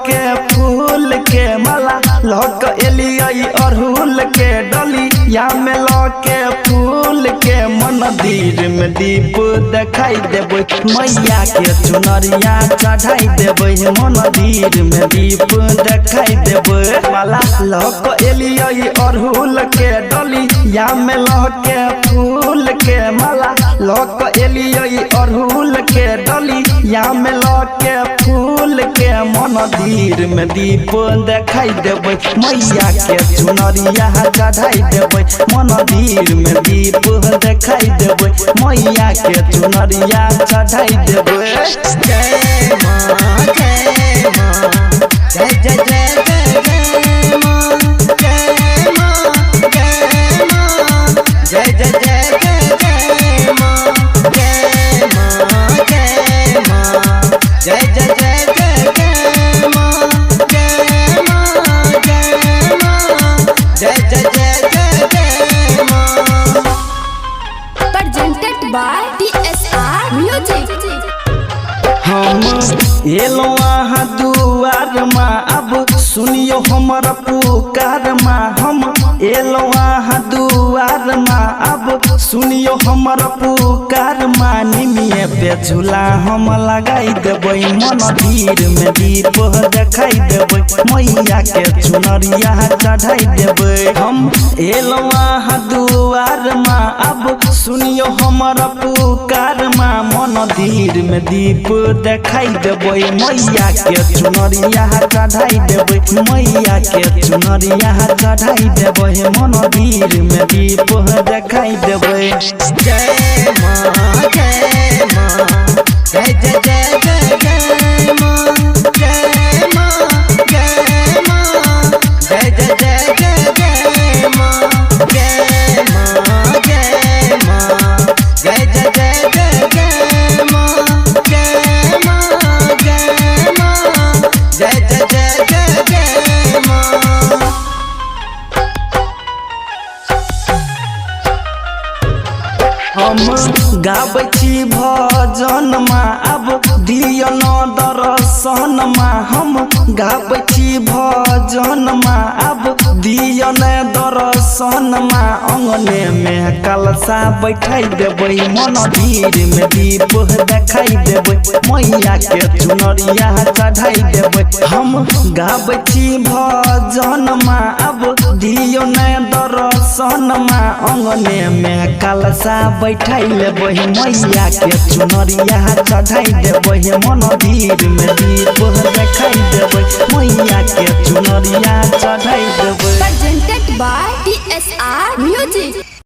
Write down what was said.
के फूल के माला लक एलियै अरहुल के डलिया में लके फूल के मंदिर में दीप देखाई देबै मैया के चुनरिया चढ़ाई देबै मंदिर में दीप देखाई देबै माला लक एलियै अरहुल के डलिया में लके फूल के माला लक एलियै अरहुल के डलिया में लके फूल के मंदिर में दीप देखाई देबै मैया के चुनरिया चढ़ाई देबै मंदिर में दीप देखाई देबै मैया के चुनरिया चढ़ाई देबै। जय मां जय मां जय जय जय जय जय मां जय मां जय मां जय जय जय जय जय मां जय मां जय मां जय जय जय जय जय मां जय मां जय मां जय जय जय जय जय मां। Presented by DSR Music। हम एलो आहा दुआर माँ अब सुनियो हमर पुकार माँ हम एलो आहा दुआर माँ अब सुनियो हमर पुकार माँ निमिये पे झूला हम लगाई देबै मंदिर में दीप देखाई देबै मैया के चुनरिया चढ़ाई देबै हम एलो आहा दुआर माँ अब सुनियो हमर पुकार माँ मंदिर में दीप देखाई देबै मैया के चुनरिया चढ़ाई देबै मैया के चुनरिया चढ़ाई देबै मंदिर में दीप देखाई देबै। जय मां जय मां जय जय जय जय जय मां जय मां जय मां जय जय जय जय जय मां जय मां जय मां जय जय जय जय जय मां जय मां जय मां जय जय जय जय जय मां। हम गाबै छी भजन माँ अब दिय न दर्शन माँ हम गाबै छी भजन माँ अब दिय न दर्शन माँ अंगने में कलशा बैठाई देबै मंदिर में दीप देखाई देबै मैया के चुनरिया चढ़ाई देबै हम गाबै छी भजन माँ अब दिय न दर्शन माँ अंगने में कलशा बैठाई लेबै मैया के चुनरिया चढ़ाई देबै मंदिर में दीप देखाई देबै मैया के चुनरिया चढ़ाई देबै। Presented by DSR Music।